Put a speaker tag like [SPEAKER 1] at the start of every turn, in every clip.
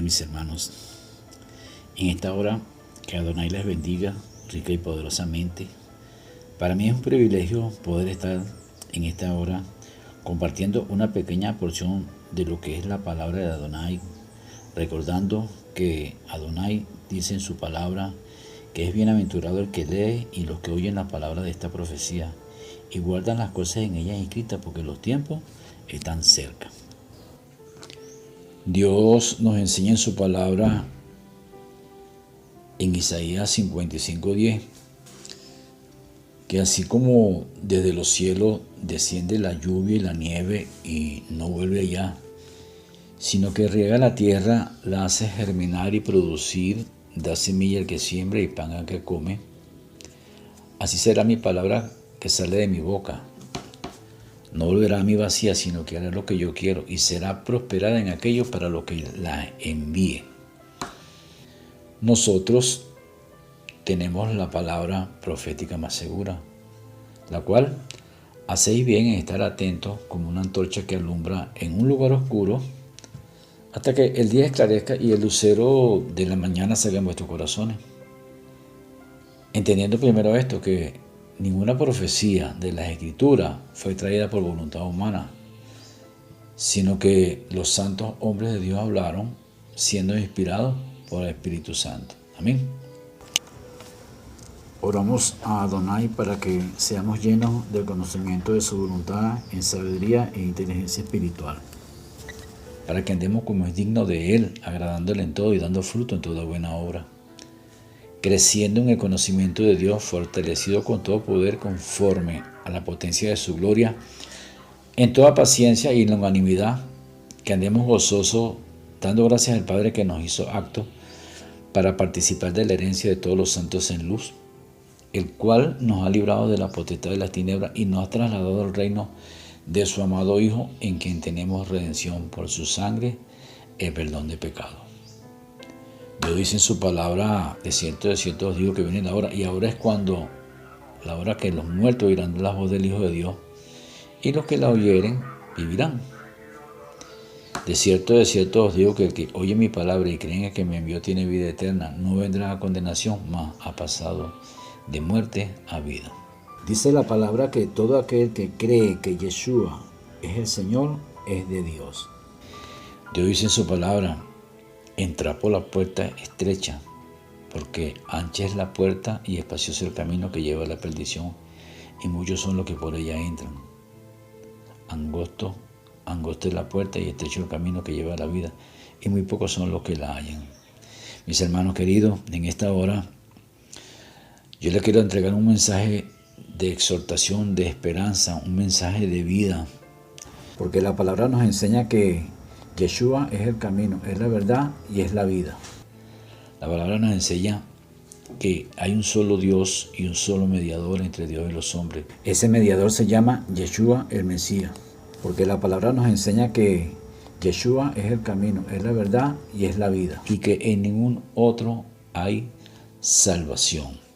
[SPEAKER 1] mis hermanos. En esta hora, que Adonai les bendiga rica y poderosamente. Para mí es un privilegio poder estar en esta hora compartiendo una pequeña porción de lo que es la palabra de Adonai, recordando que Adonai dice en su palabra que es bienaventurado el que lee y los que oyen la palabra de esta profecía y guardan las cosas en ella escritas, porque los tiempos están cerca. Dios nos enseña en su palabra en Isaías 55:10 que así como desde los cielos desciende la lluvia y la nieve y no vuelve allá, sino que riega la tierra, la hace germinar y producir, da semilla al que siembra y pan al que come, así será mi palabra que sale de mi boca. No volverá a mí vacía, sino que hará lo que yo quiero y será prosperada en aquello para lo que la envíe. Nosotros tenemos la palabra profética más segura, la cual hacéis bien en estar atentos como una antorcha que alumbra en un lugar oscuro hasta que el día esclarezca y el lucero de la mañana salga en vuestros corazones. Entendiendo primero esto, que ninguna profecía de las Escrituras fue traída por voluntad humana, sino que los santos hombres de Dios hablaron siendo inspirados por el Espíritu Santo. Amén. Oramos a Adonai para que seamos llenos del conocimiento de su voluntad en sabiduría e inteligencia espiritual, para que andemos como es digno de Él, agradándole en todo y dando fruto en toda buena obra, creciendo en el conocimiento de Dios, fortalecido con todo poder conforme a la potencia de su gloria, en toda paciencia y longanimidad, que andemos gozosos, dando gracias al Padre que nos hizo aptos para participar de la herencia de todos los santos en luz, el cual nos ha librado de la potestad de las tinieblas y nos ha trasladado al reino de su amado Hijo, en quien tenemos redención por su sangre, el perdón de pecados. Dios dice en su palabra, de cierto os digo que viene la hora, y ahora es cuando la hora que los muertos oirán la voz del Hijo de Dios, y los que la oyeren vivirán. De cierto os digo que el que oye mi palabra y cree en el que me envió tiene vida eterna, no vendrá a condenación, mas ha pasado de muerte a vida. Dice la palabra que todo aquel que cree que Yeshua es el Señor es de Dios. Dios dice en su palabra, entra por la puerta estrecha, porque ancha es la puerta y espacioso el camino que lleva a la perdición, y muchos son los que por ella entran. Angosta es la puerta y estrecho el camino que lleva a la vida, y muy pocos son los que la hallan. Mis hermanos queridos, en esta hora yo les quiero entregar un mensaje de exhortación, de esperanza, un mensaje de vida, porque la palabra nos enseña que Yeshua es el camino, es la verdad y es la vida. La palabra nos enseña que hay un solo Dios y un solo mediador entre Dios y los hombres. Ese mediador se llama Yeshua el Mesías, porque la palabra nos enseña que Yeshua es el camino, es la verdad y es la vida, y que en ningún otro hay salvación.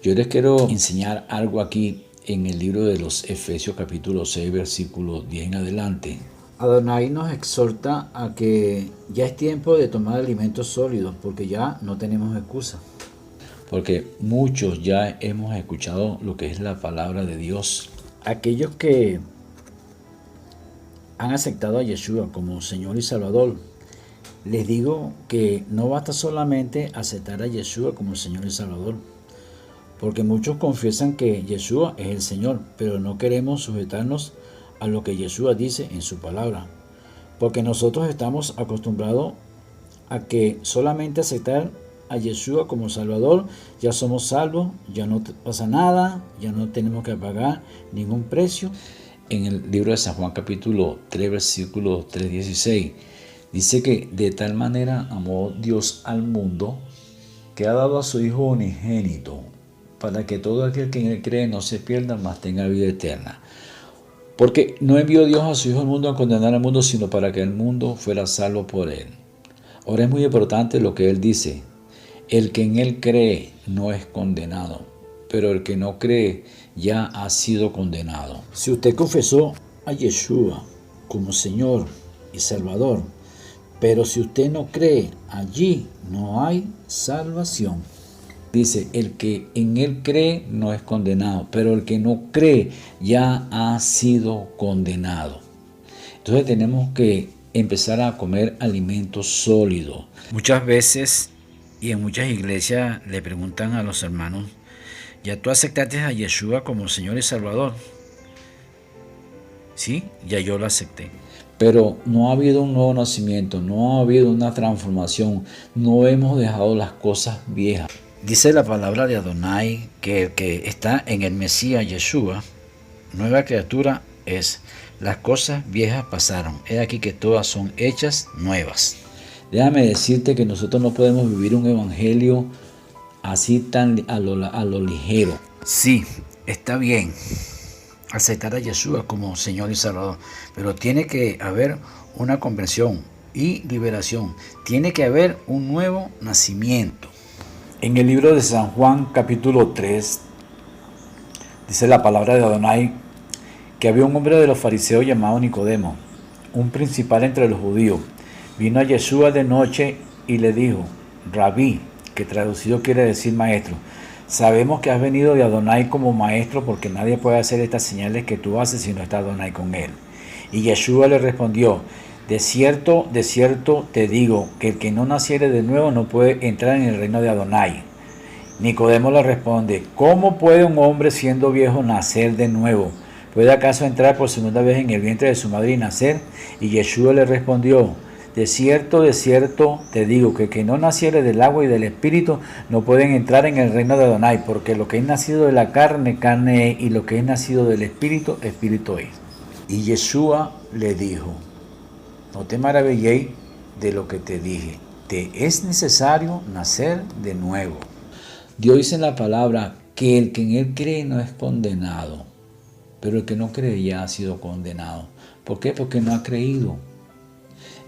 [SPEAKER 1] Yo les quiero enseñar algo aquí en el libro de los Efesios capítulo 6, versículo 10 en adelante. Adonai nos exhorta a que ya es tiempo de tomar alimentos sólidos, porque ya no tenemos excusa. Porque muchos ya hemos escuchado lo que es la palabra de Dios. Aquellos que han aceptado a Yeshua como Señor y Salvador, les digo que no basta solamente aceptar a Yeshua como Señor y Salvador, porque muchos confiesan que Yeshua es el Señor, pero no queremos sujetarnos a lo que Yeshua dice en su palabra, porque nosotros estamos acostumbrados a que solamente aceptar a Yeshua como Salvador, ya somos salvos, ya no pasa nada, ya no tenemos que pagar ningún precio. En el libro de San Juan capítulo 3, versículo 3:16, dice que de tal manera amó Dios al mundo que ha dado a su Hijo unigénito, para que todo aquel que en él cree no se pierda, mas tenga vida eterna. Porque no envió Dios a su Hijo al mundo a condenar al mundo, sino para que el mundo fuera salvo por él. Ahora es muy importante lo que él dice. El que en él cree no es condenado, pero el que no cree ya ha sido condenado. Si usted confesó a Yeshua como Señor y Salvador, Pero si usted no cree, allí no hay salvación. Dice, el que en él cree no es condenado, pero el que no cree ya ha sido condenado. Entonces tenemos que empezar a comer alimentos sólidos. Muchas veces y en muchas iglesias le preguntan a los hermanos, ¿ya tú aceptaste a Yeshua como Señor y Salvador? Sí, ya yo lo acepté. Pero no ha habido un nuevo nacimiento, no ha habido una transformación, no hemos dejado las cosas viejas. Dice la palabra de Adonai que el que está en el Mesías Yeshua, nueva criatura es. Las cosas viejas pasaron, he aquí que todas son hechas nuevas. Déjame decirte que nosotros no podemos vivir un evangelio así tan a lo ligero. Sí, está bien aceptar a Yeshua como Señor y Salvador, pero tiene que haber una conversión y liberación. Tiene que haber un nuevo nacimiento. En el libro de San Juan, capítulo 3, dice la palabra de Adonai que había un hombre de los fariseos llamado Nicodemo, un principal entre los judíos. Vino a Yeshua de noche y le dijo, Rabí, que traducido quiere decir maestro, sabemos que has venido de Adonai como maestro porque nadie puede hacer estas señales que tú haces si no está Adonai con él. Y Yeshua le respondió, de cierto te digo que el que no naciere de nuevo no puede entrar en el reino de Adonai. Nicodemo le responde, ¿cómo puede un hombre siendo viejo nacer de nuevo? ¿Puede acaso entrar por segunda vez en el vientre de su madre y nacer? Y Yeshua le respondió, de cierto te digo que el que no naciere del agua y del espíritu no pueden entrar en el reino de Adonai, porque lo que es nacido de la carne, carne es, y lo que es nacido del espíritu, espíritu es. Y Yeshua le dijo, no te maravilléis de lo que te dije, te es necesario nacer de nuevo. Dios dice en la palabra que el que en él cree no es condenado, pero el que no cree ya ha sido condenado. ¿Por qué? Porque no ha creído.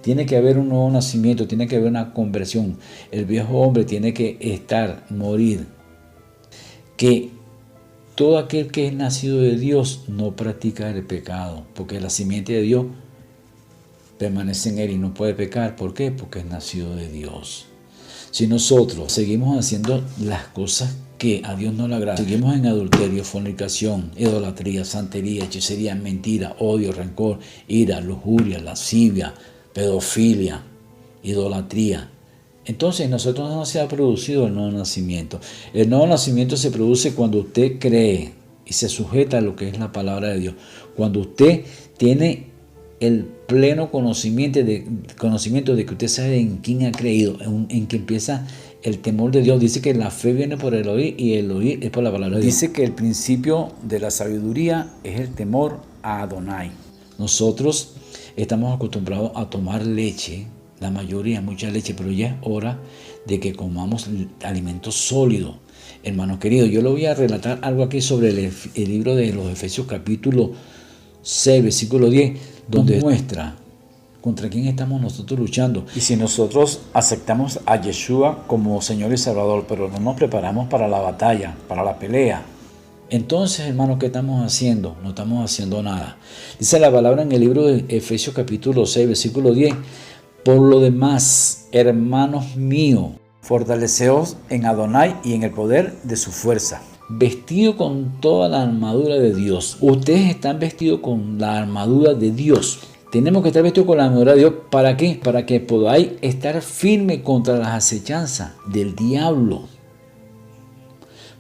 [SPEAKER 1] Tiene que haber un nuevo nacimiento, tiene que haber una conversión. El viejo hombre tiene que morir. Que todo aquel que es nacido de Dios no practica el pecado, porque la simiente de Dios permanece en él y no puede pecar. ¿Por qué? Porque es nacido de Dios. Si nosotros seguimos haciendo las cosas que a Dios no le agrada, seguimos en adulterio, fornicación, idolatría, santería, hechicería, mentira, odio, rencor, ira, lujuria, lascivia, pedofilia, idolatría, entonces nosotros no se ha producido el nuevo nacimiento. El nuevo nacimiento se produce cuando usted cree y se sujeta a lo que es la palabra de Dios. Cuando usted tiene el pleno conocimiento de que usted sabe en quién ha creído, en que empieza el temor de Dios. Dice que la fe viene por el oír y el oír es por la palabra de Dios. Dice que el principio de la sabiduría es el temor a Adonai. Nosotros estamos acostumbrados a tomar leche, la mayoría, mucha leche, pero ya es hora de que comamos alimentos sólidos. Hermanos queridos, yo le voy a relatar algo aquí sobre el libro de los Efesios capítulo 6, versículo 10, donde muestra contra quién estamos nosotros luchando. Y si nosotros aceptamos a Yeshua como Señor y Salvador, pero no nos preparamos para la batalla, para la pelea, entonces, hermanos, ¿qué estamos haciendo? No estamos haciendo nada. Dice la palabra en el libro de Efesios capítulo 6, versículo 10. Por lo demás, hermanos míos, fortaleceos en Adonai y en el poder de su fuerza. Vestido con toda la armadura de Dios. Ustedes están vestidos con la armadura de Dios. Tenemos que estar vestidos con la armadura de Dios. ¿Para qué? Para que podáis estar firmes contra las acechanzas del diablo.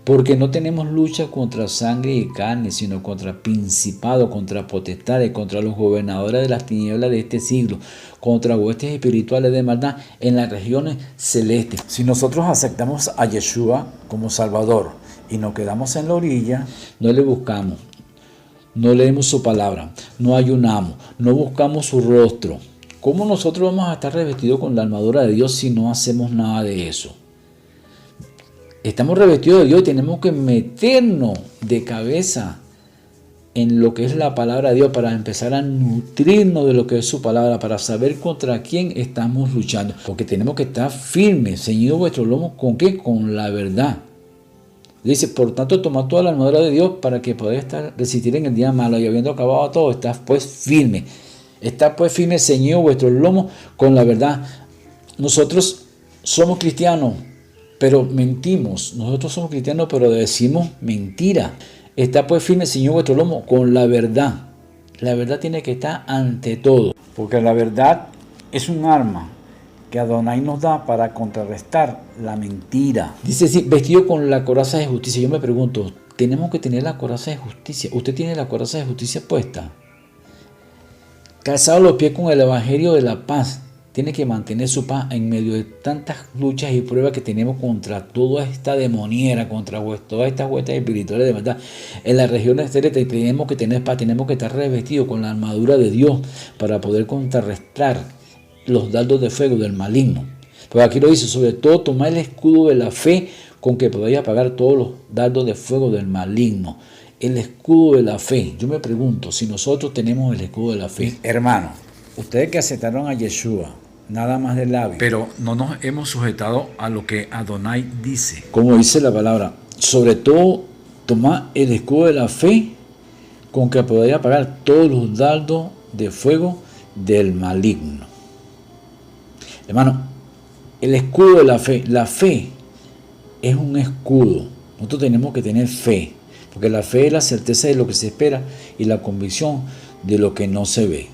[SPEAKER 1] Porque no tenemos lucha contra sangre y carne, sino contra principados, contra potestades, contra los gobernadores de las tinieblas de este siglo, contra huestes espirituales de maldad en las regiones celestes. Si nosotros aceptamos a Yeshua como Salvador y nos quedamos en la orilla, no le buscamos, no leemos su palabra, no ayunamos, no buscamos su rostro, ¿cómo nosotros vamos a estar revestidos con la armadura de Dios si no hacemos nada de eso? Estamos revestidos de Dios y tenemos que meternos de cabeza en lo que es la palabra de Dios para empezar a nutrirnos de lo que es su palabra, para saber contra quién estamos luchando. Porque tenemos que estar firmes, ceñidos vuestros lomos, ¿con qué? Con la verdad. Dice, por tanto, tomad toda la armadura de Dios para que podáis resistir en el día malo y habiendo acabado todo, estás pues firme. Está pues firme, ceñido vuestros lomos con la verdad. Nosotros somos cristianos, pero mentimos. Nosotros somos cristianos, pero decimos mentira. Está pues firme, ceñido vuestro lomo con la verdad. La verdad tiene que estar ante todo, porque la verdad es un arma que Adonai nos da para contrarrestar la mentira. Dice, sí, vestido con la coraza de justicia. Yo me pregunto, ¿tenemos que tener la coraza de justicia? ¿Usted tiene la coraza de justicia puesta? Calzado los pies con el evangelio de la paz. Tiene que mantener su paz en medio de tantas luchas y pruebas que tenemos contra toda esta demoniera, contra todas estas huestes espirituales de verdad. En la región exterior tenemos que tener paz, tenemos que estar revestidos con la armadura de Dios para poder contrarrestar los dardos de fuego del maligno. Pues aquí lo dice, sobre todo tomar el escudo de la fe con que podáis apagar todos los dardos de fuego del maligno. El escudo de la fe. Yo me pregunto si nosotros tenemos el escudo de la fe. Hermano, ustedes que aceptaron a Yeshua, nada más de labio, pero no nos hemos sujetado a lo que Adonai dice. Como dice la palabra, sobre todo tomar el escudo de la fe con que podáis apagar todos los dardos de fuego del maligno. Hermano, el escudo de la fe es un escudo. Nosotros tenemos que tener fe, porque la fe es la certeza de lo que se espera y la convicción de lo que no se ve.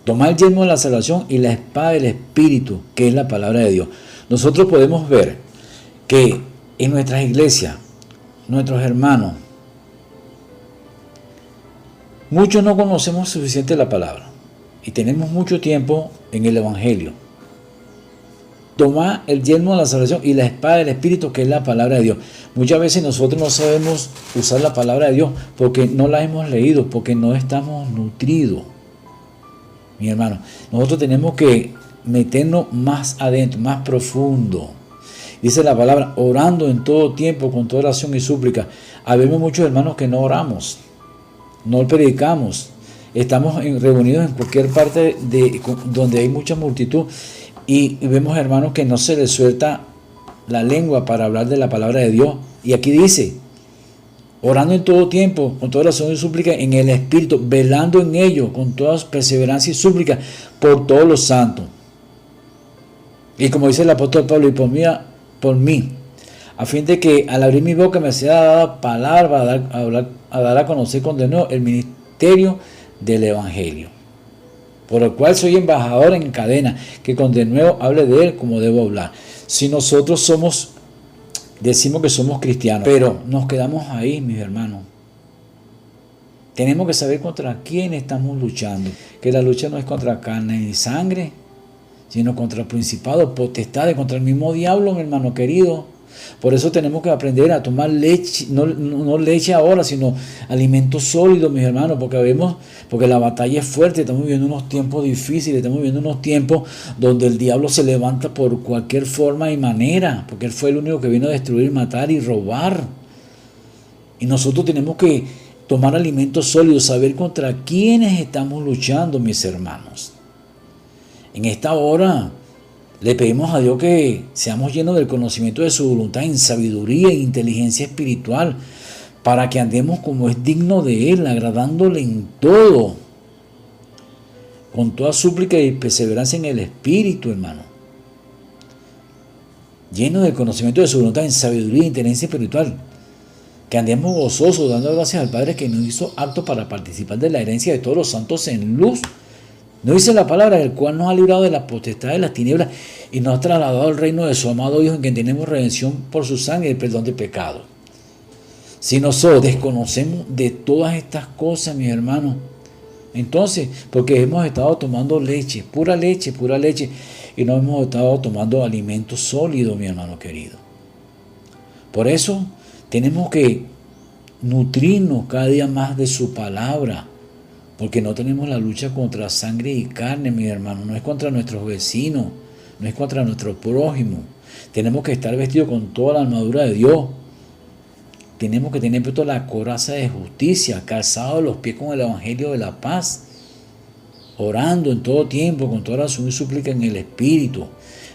[SPEAKER 1] Tomar el yelmo de la salvación y la espada del Espíritu, que es la palabra de Dios. Nosotros podemos ver que en nuestras iglesias, nuestros hermanos, muchos no conocemos suficiente la palabra y tenemos mucho tiempo en el Evangelio. Tomar el yelmo de la salvación y la espada del Espíritu, que es la palabra de Dios. Muchas veces nosotros no sabemos usar la palabra de Dios porque no la hemos leído, porque no estamos nutridos. Mi hermano, nosotros tenemos que meternos más adentro, más profundo. Dice la palabra, orando en todo tiempo, con toda oración y súplica. Habemos muchos hermanos que no oramos, no predicamos. Estamos reunidos en cualquier parte donde hay mucha multitud y vemos hermanos que no se les suelta la lengua para hablar de la palabra de Dios. Y aquí dice, orando en todo tiempo, con toda oración y súplica en el Espíritu, velando en ello, con toda perseverancia y súplica por todos los santos. Y como dice el apóstol Pablo, y por mí, a fin de que al abrir mi boca me sea dada palabra a dar a conocer con de nuevo el ministerio del Evangelio, por el cual soy embajador en cadena, que con de nuevo hable de él como debo hablar. Si nosotros decimos que somos cristianos, pero nos quedamos ahí, mis hermanos, tenemos que saber contra quién estamos luchando, que la lucha no es contra carne ni sangre, sino contra principados, potestades, contra el mismo diablo, mi hermano querido. Por eso tenemos que aprender a tomar leche, no leche ahora, sino alimentos sólidos, mis hermanos, porque la batalla es fuerte. Estamos viviendo unos tiempos difíciles, estamos viviendo unos tiempos donde el diablo se levanta por cualquier forma y manera, porque él fue el único que vino a destruir, matar y robar. Y nosotros tenemos que tomar alimentos sólidos, saber contra quiénes estamos luchando, mis hermanos. En esta hora le pedimos a Dios que seamos llenos del conocimiento de su voluntad en sabiduría e inteligencia espiritual, para que andemos como es digno de Él, agradándole en todo, con toda súplica y perseverancia en el Espíritu, hermano. Llenos del conocimiento de su voluntad en sabiduría e inteligencia espiritual, que andemos gozosos, dando gracias al Padre que nos hizo aptos para participar de la herencia de todos los santos en luz. No dice la palabra, el cual nos ha librado de la potestad de las tinieblas y nos ha trasladado al reino de su amado Hijo, en quien tenemos redención por su sangre y el perdón de pecados. Si nosotros desconocemos de todas estas cosas, mis hermanos, entonces, porque hemos estado tomando leche, y no hemos estado tomando alimentos sólidos, mi hermano querido. Por eso tenemos que nutrirnos cada día más de su palabra, porque no tenemos la lucha contra sangre y carne, mis hermanos, no es contra nuestros vecinos, no es contra nuestro prójimo. Tenemos que estar vestidos con toda la armadura de Dios. Tenemos que tener puesto la coraza de justicia, calzado los pies con el evangelio de la paz, orando en todo tiempo, con toda oración y súplica en el Espíritu,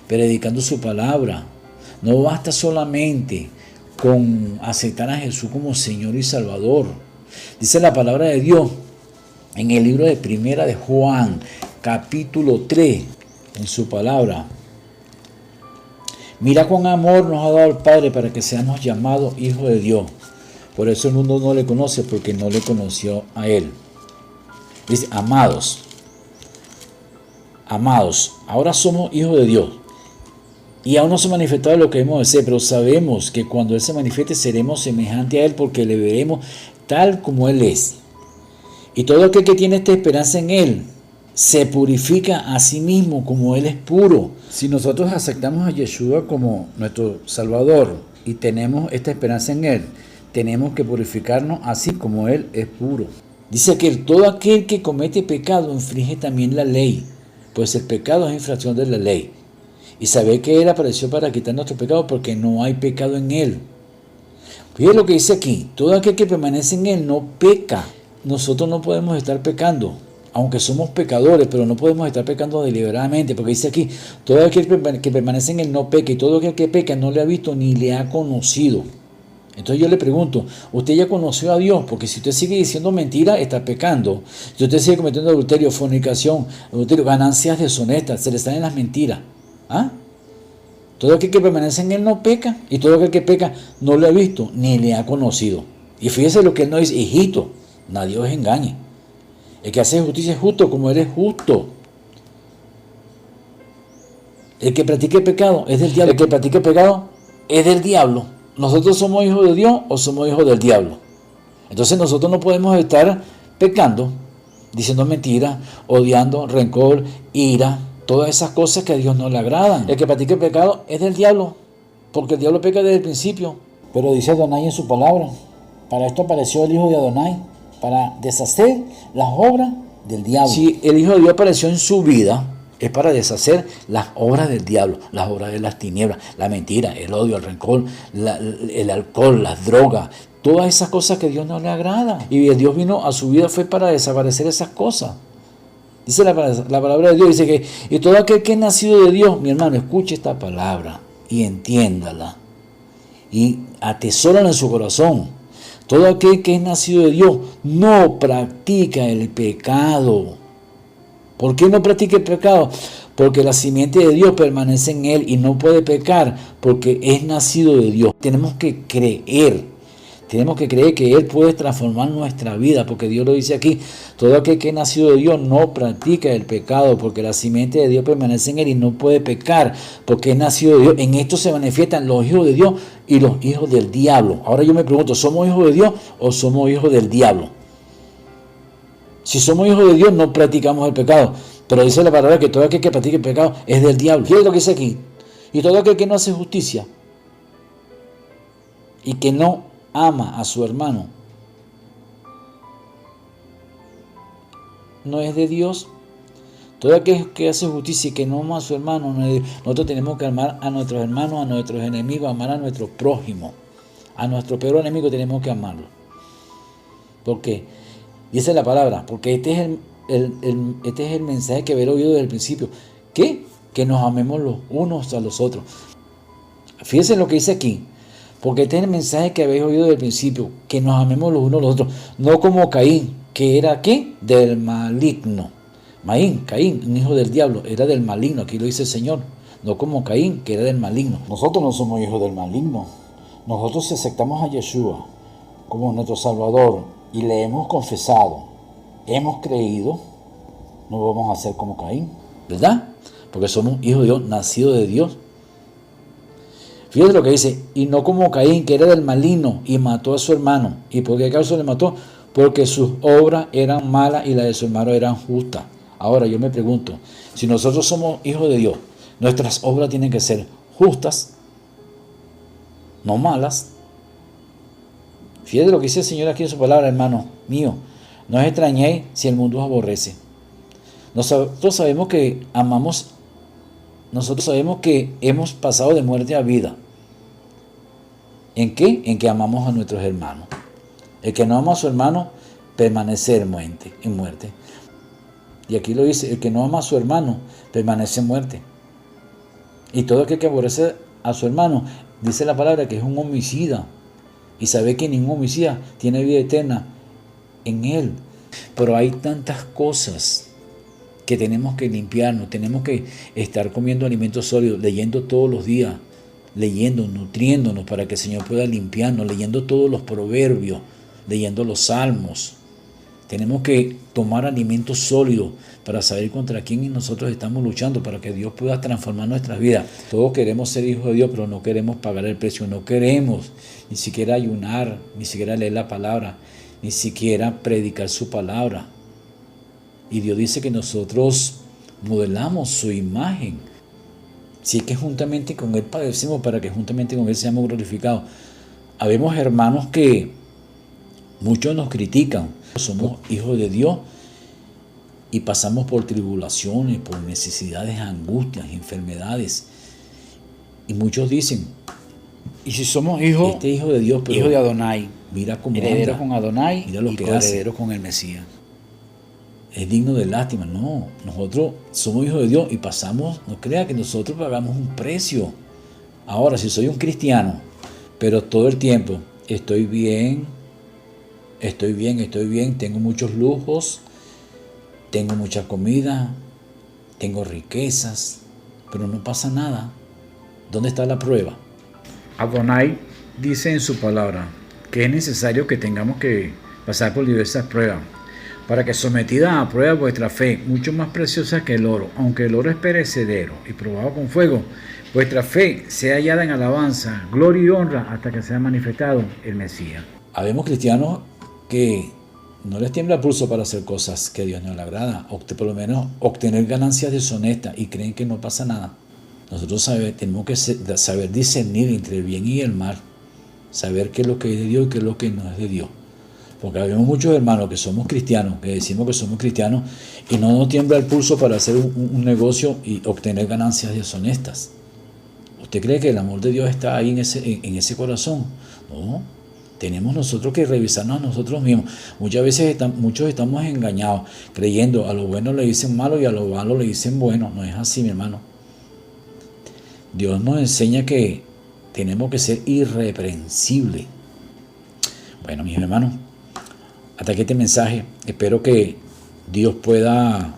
[SPEAKER 1] predicando su palabra. No basta solamente con aceptar a Jesús como Señor y Salvador. Dice la palabra de Dios en el libro de Primera de Juan, capítulo 3, en su palabra. Mira cuán amor nos ha dado el Padre para que seamos llamados hijos de Dios. Por eso el mundo no le conoce, porque no le conoció a Él. Dice, amados, ahora somos hijos de Dios. Y aún no se ha manifestado lo que hemos de ser, pero sabemos que cuando Él se manifieste seremos semejantes a Él, porque le veremos tal como Él es. Y todo aquel que tiene esta esperanza en Él se purifica a sí mismo como Él es puro. Si nosotros aceptamos a Yeshua como nuestro Salvador y tenemos esta esperanza en Él, tenemos que purificarnos así como Él es puro. Dice que todo aquel que comete pecado infringe también la ley, pues el pecado es infracción de la ley. Y saber que Él apareció para quitar nuestro pecado porque no hay pecado en Él. Fíjense lo que dice aquí, todo aquel que permanece en Él no peca. Nosotros no podemos estar pecando, aunque somos pecadores, pero no podemos estar pecando deliberadamente, porque dice aquí, todo aquel que permanece en Él no peca, y todo aquel que peca no le ha visto ni le ha conocido. Entonces yo le pregunto, ¿usted ya conoció a Dios? Porque si usted sigue diciendo mentiras, está pecando. Si usted sigue cometiendo adulterio, fornicación, ganancias deshonestas, se le salen las mentiras. ¿Ah? Todo aquel que permanece en Él no peca, y todo aquel que peca no le ha visto ni le ha conocido. Y fíjese lo que Él nos dice, hijito, nadie os engañe. El que hace justicia es justo como Él es justo. El que practique pecado es del diablo. El que practique pecado es del diablo. ¿Nosotros somos hijos de Dios o somos hijos del diablo? Entonces nosotros no podemos estar pecando, diciendo mentiras, odiando, rencor, ira, todas esas cosas que a Dios no le agradan. El que practique pecado es del diablo, porque el diablo peca desde el principio. Pero dice Adonai en su palabra, para esto apareció el Hijo de Adonai, para deshacer las obras del diablo. Si el Hijo de Dios apareció en su vida, es para deshacer las obras del diablo, las obras de las tinieblas, la mentira, el odio, el rencor, el alcohol, las drogas, todas esas cosas que a Dios no le agrada. Y Dios vino a su vida fue para desaparecer esas cosas. Dice la palabra de Dios, dice que y todo aquel que es nacido de Dios, mi hermano, escuche esta palabra y entiéndala y atesórala en su corazón. Todo aquel que es nacido de Dios no practica el pecado. ¿Por qué no practica el pecado? Porque la simiente de Dios permanece en él y no puede pecar porque es nacido de Dios. Tenemos que creer que Él puede transformar nuestra vida, porque Dios lo dice aquí, todo aquel que es nacido de Dios no practica el pecado, porque la simiente de Dios permanece en él y no puede pecar, porque es nacido de Dios. En esto se manifiestan los hijos de Dios y los hijos del diablo. Ahora yo me pregunto, ¿somos hijos de Dios o somos hijos del diablo? Si somos hijos de Dios no practicamos el pecado, pero dice la palabra que todo aquel que practica el pecado es del diablo. ¿Qué es lo que dice aquí? Y todo aquel que no hace justicia y que no ama a su hermano no es de Dios. Todo aquel que hace justicia y que no ama a su hermano no es de Dios. Nosotros tenemos que amar a nuestros hermanos, a nuestros enemigos, amar a nuestro prójimo, a nuestro peor enemigo tenemos que amarlo. ¿Por qué? Dice la palabra, porque este es el mensaje que haber oído desde el principio. ¿Qué? Que nos amemos los unos a los otros. Fíjense lo que dice aquí. Porque este es el mensaje que habéis oído desde el principio, que nos amemos los unos a los otros. No como Caín, que era ¿qué? Del maligno. Caín, un hijo del diablo, era del maligno. Aquí lo dice el Señor. No como Caín, que era del maligno. Nosotros no somos hijos del maligno. Nosotros si aceptamos a Yeshua como nuestro Salvador y le hemos confesado, hemos creído, no vamos a ser como Caín, ¿verdad? Porque somos hijos de Dios, nacidos de Dios. Fíjate lo que dice, y no como Caín, que era del maligno y mató a su hermano. ¿Y por qué causa le mató? Porque sus obras eran malas y las de su hermano eran justas. Ahora yo me pregunto, si nosotros somos hijos de Dios, nuestras obras tienen que ser justas, no malas. Fíjate lo que dice el Señor aquí en su palabra, hermano mío. No os extrañéis si el mundo os aborrece. Nosotros sabemos que amamos, nosotros sabemos que hemos pasado de muerte a vida. ¿En qué? En que amamos a nuestros hermanos. El que no ama a su hermano permanece en muerte. Y aquí lo dice, el que no ama a su hermano permanece en muerte. Y todo aquel que aborrece a su hermano, dice la palabra que es un homicida. Y sabe que ningún homicida tiene vida eterna en él. Pero hay tantas cosas que tenemos que limpiarnos, tenemos que estar comiendo alimentos sólidos, leyendo todos los días, leyendo, nutriéndonos para que el Señor pueda limpiarnos, leyendo todos los proverbios, leyendo los salmos. Tenemos que tomar alimentos sólidos para saber contra quién nosotros estamos luchando, para que Dios pueda transformar nuestras vidas. Todos queremos ser hijos de Dios, pero no queremos pagar el precio, no queremos ni siquiera ayunar, ni siquiera leer la palabra, ni siquiera predicar su palabra. Y Dios dice que nosotros modelamos su imagen. Si es que juntamente con Él padecemos, para que juntamente con Él seamos glorificados. Habemos hermanos que muchos nos critican. Somos hijos de Dios y pasamos por tribulaciones, por necesidades, angustias, enfermedades. Y muchos dicen,
[SPEAKER 2] y si somos hijos,
[SPEAKER 1] este hijo de Dios, pero
[SPEAKER 2] hijo de Adonai,
[SPEAKER 1] mira cómo
[SPEAKER 2] heredero
[SPEAKER 1] anda,
[SPEAKER 2] con Adonai
[SPEAKER 1] mira lo
[SPEAKER 2] y
[SPEAKER 1] que
[SPEAKER 2] coheredero
[SPEAKER 1] hace.
[SPEAKER 2] con el Mesías.
[SPEAKER 1] Es digno de lástima. No, nosotros somos hijos de Dios y pasamos, no crea que nosotros pagamos un precio. Ahora, si soy un cristiano, pero todo el tiempo estoy bien, tengo muchos lujos, tengo mucha comida, tengo riquezas, pero no pasa nada. ¿Dónde está la prueba?
[SPEAKER 2] Adonai dice en su palabra que es necesario que tengamos que pasar por diversas pruebas, para que sometida a prueba vuestra fe, mucho más preciosa que el oro, aunque el oro es perecedero y probado con fuego, vuestra fe sea hallada en alabanza, gloria y honra hasta que sea manifestado el Mesías.
[SPEAKER 1] Habemos cristianos que no les tiembla el pulso para hacer cosas que a Dios no le agrada, o por lo menos obtener ganancias deshonestas y creen que no pasa nada. Nosotros tenemos que saber discernir entre el bien y el mal, saber qué es lo que es de Dios y qué es lo que no es de Dios. Porque habemos muchos hermanos que somos cristianos, que decimos que somos cristianos y no nos tiembla el pulso para hacer un negocio y obtener ganancias deshonestas. ¿Usted cree que el amor de Dios está ahí en ese corazón? No. Tenemos nosotros que revisarnos a nosotros mismos. Muchas veces muchos estamos engañados, creyendo a lo bueno le dicen malo y a lo malo le dicen bueno. No es así, mi hermano. Dios nos enseña que tenemos que ser irreprensibles. Bueno, mis hermanos, hasta aquí este mensaje. Espero que Dios pueda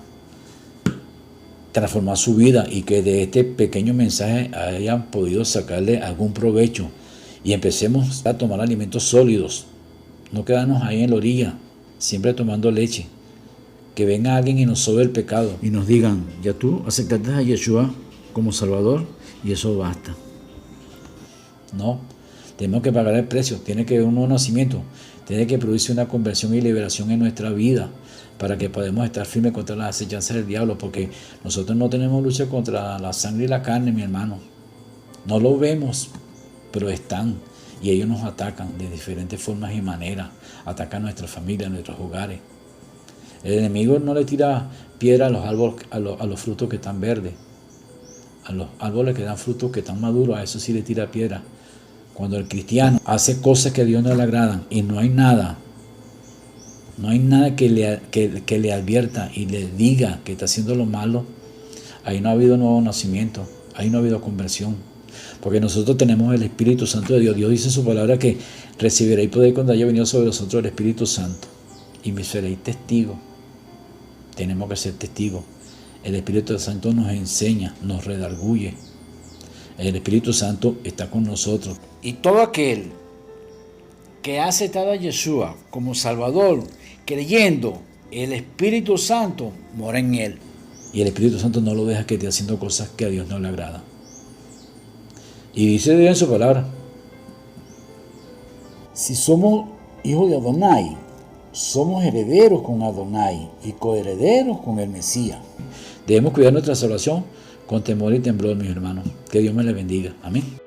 [SPEAKER 1] transformar su vida y que de este pequeño mensaje hayan podido sacarle algún provecho. Y empecemos a tomar alimentos sólidos, no quedarnos ahí en la orilla, siempre tomando leche. Que venga alguien y nos sobe el pecado y nos digan, ya tú aceptaste a Yeshua como Salvador y eso basta. No, tenemos que pagar el precio, tiene que haber un nuevo nacimiento, tiene que producirse una conversión y liberación en nuestra vida para que podamos estar firmes contra las acechanzas del diablo, porque nosotros no tenemos lucha contra la sangre y la carne, mi hermano. No lo vemos, pero están, y ellos nos atacan de diferentes formas y maneras, atacan a nuestra familia, a nuestros hogares. El enemigo no le tira piedra a los árboles, a los frutos que están verdes, a los árboles que dan frutos que están maduros, a eso sí le tira piedra. Cuando el cristiano hace cosas que a Dios no le agradan y no hay nada que le advierta y le diga que está haciendo lo malo, ahí no ha habido nuevo nacimiento, ahí no ha habido conversión. Porque nosotros tenemos el Espíritu Santo de Dios. Dios dice en su palabra que recibiréis poder cuando haya venido sobre vosotros el Espíritu Santo. Y me seréis testigos. Tenemos que ser testigos. El Espíritu Santo nos enseña, nos redarguye. El Espíritu Santo está con nosotros.
[SPEAKER 2] Y todo aquel que ha aceptado a Yeshua como Salvador, creyendo, el Espíritu Santo mora en él.
[SPEAKER 1] Y el Espíritu Santo no lo deja que esté haciendo cosas que a Dios no le agrada. Y dice Dios en su palabra,
[SPEAKER 2] si somos hijos de Adonai, somos herederos con Adonai y coherederos con el Mesías.
[SPEAKER 1] Debemos cuidar nuestra salvación con temor y temblor, mis hermanos. Que Dios me les bendiga. Amén.